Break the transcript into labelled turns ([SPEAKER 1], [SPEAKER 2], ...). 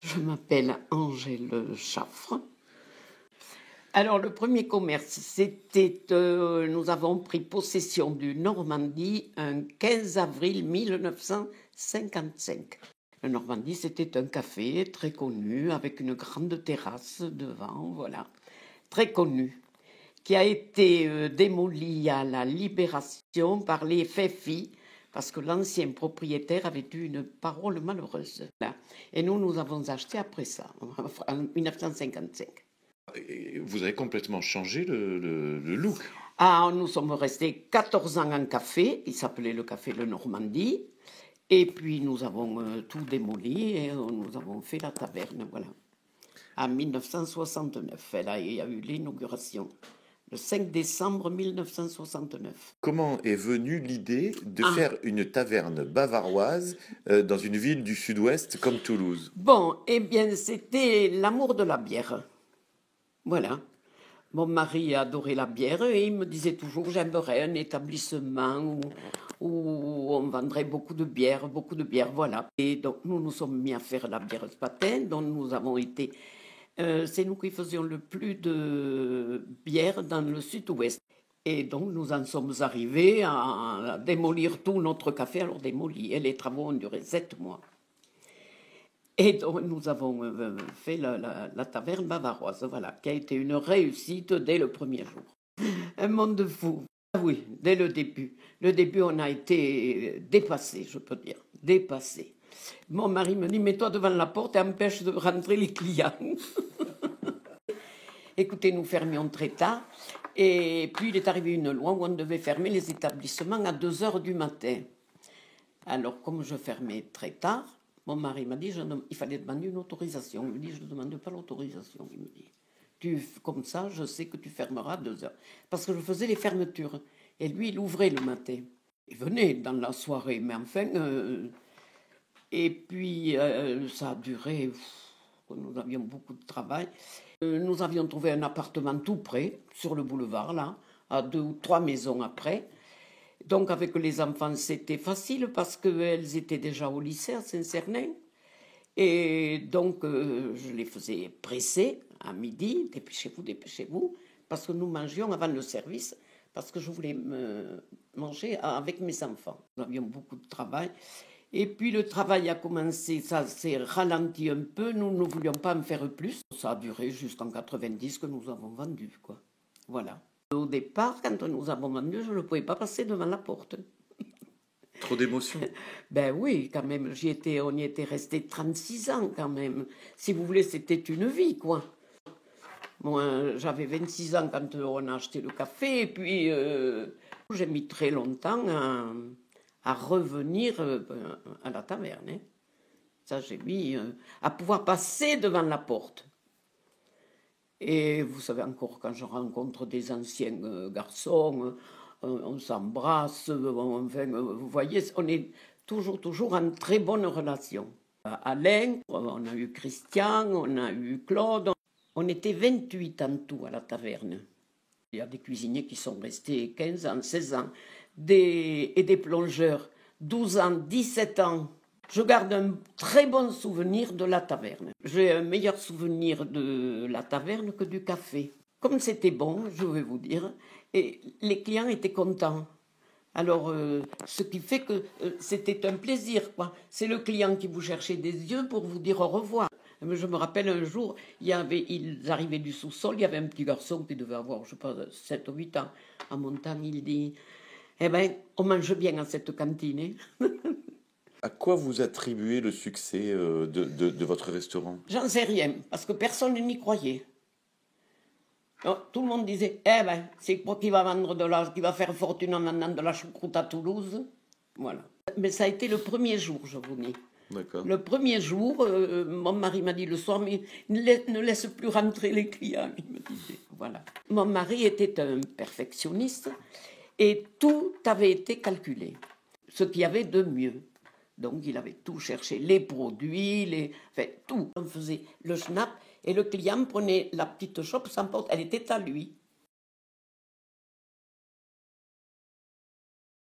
[SPEAKER 1] Je m'appelle Angèle Chaffre. Alors, le premier commerce, c'était, nous avons pris possession du Normandie un 15 avril 1955. Le Normandie, c'était un café très connu, avec une grande terrasse devant, voilà, très connu, qui a été démoli à la Libération par les FFI, parce que l'ancien propriétaire avait eu une parole malheureuse. Et nous avons acheté après ça, en 1955.
[SPEAKER 2] Et vous avez complètement changé le look.
[SPEAKER 1] Ah, nous sommes restés 14 ans en café, il s'appelait le café Le Normandie, et puis nous avons tout démoli et nous avons fait la taverne, voilà. En 1969, il y a eu l'inauguration. Le 5 décembre 1969.
[SPEAKER 2] Comment est venue l'idée de faire une taverne bavaroise dans une ville du sud-ouest comme Toulouse?
[SPEAKER 1] Bon, eh bien, c'était l'amour de la bière. Voilà. Mon mari adorait la bière et il me disait toujours j'aimerais un établissement où on vendrait beaucoup de bière, voilà. Et donc nous nous sommes mis à faire la bière Spaten, dont nous avons été... c'est nous qui faisions le plus de bière dans le sud-ouest. Et donc nous en sommes arrivés à démolir tout notre café, alors démoli. Et les travaux ont duré 7 mois. Et donc, nous avons fait la taverne bavaroise, voilà, qui a été une réussite dès le premier jour. Un monde fou. Ah oui, dès le début. Le début, on a été dépassés, je peux dire, dépassés. Mon mari me dit, mets-toi devant la porte et empêche de rentrer les clients. Écoutez, nous fermions très tard. Et puis, il est arrivé une loi où on devait fermer les établissements à 2 heures du matin. Alors, comme je fermais très tard, mon mari m'a dit il fallait demander une autorisation. Il me dit, je ne demande pas l'autorisation. Il me dit, comme ça, je sais que tu fermeras à 2 heures. Parce que je faisais les fermetures. Et lui, il ouvrait le matin. Il venait dans la soirée, mais enfin... et puis, ça a duré... nous avions beaucoup de travail. Nous avions trouvé un appartement tout près, sur le boulevard, là, à 2 ou 3 maisons après. Donc, avec les enfants, c'était facile parce qu'elles étaient déjà au lycée à Saint-Cernin. Et donc, je les faisais presser à midi, dépêchez-vous, parce que nous mangions avant le service, parce que je voulais manger avec mes enfants. Nous avions beaucoup de travail. Et puis, le travail a commencé, ça s'est ralenti un peu, nous ne voulions pas en faire plus. Ça a duré jusqu'en 90 que nous avons vendu, quoi. Voilà. Au départ, quand nous avons vendu, je ne pouvais pas passer devant la porte.
[SPEAKER 2] Trop d'émotions.
[SPEAKER 1] Ben oui, quand même, on y était resté 36 ans quand même. Si vous voulez, c'était une vie, quoi. Moi, j'avais 26 ans quand on a acheté le café, et puis j'ai mis très longtemps à revenir à la taverne. Hein. Ça, j'ai mis à pouvoir passer devant la porte. Et vous savez encore, quand je rencontre des anciens garçons, on s'embrasse, enfin, vous voyez, on est toujours en très bonne relation. Alain, on a eu Christian, on a eu Claude. On était 28 en tout à la taverne. Il y a des cuisiniers qui sont restés 15 ans, 16 ans, et des plongeurs, 12 ans, 17 ans. Je garde un très bon souvenir de la taverne. J'ai un meilleur souvenir de la taverne que du café. Comme c'était bon, je vais vous dire, et les clients étaient contents. Alors, ce qui fait que c'était un plaisir, quoi. C'est le client qui vous cherchait des yeux pour vous dire au revoir. Je me rappelle un jour, ils arrivaient du sous-sol, il y avait un petit garçon qui devait avoir, je sais pas, 7 ou 8 ans. En montant, il dit, eh ben, on mange bien à cette cantine. Hein.
[SPEAKER 2] À quoi vous attribuez le succès de votre restaurant?
[SPEAKER 1] J'en sais rien, parce que personne n'y croyait. Alors, tout le monde disait, eh ben, c'est quoi qui va vendre qui va faire fortune en vendant de la choucroute à Toulouse? Voilà. Mais ça a été le premier jour, je vous dis.
[SPEAKER 2] D'accord.
[SPEAKER 1] Le premier jour, mon mari m'a dit le soir, mais ne laisse plus rentrer les clients, il me disait. Voilà. Mon mari était un perfectionniste et tout avait été calculé, ce qu'il y avait de mieux. Donc il avait tout cherché, les produits, enfin tout. On faisait le schnapp et le client prenait la petite chope sans porte, elle était à lui.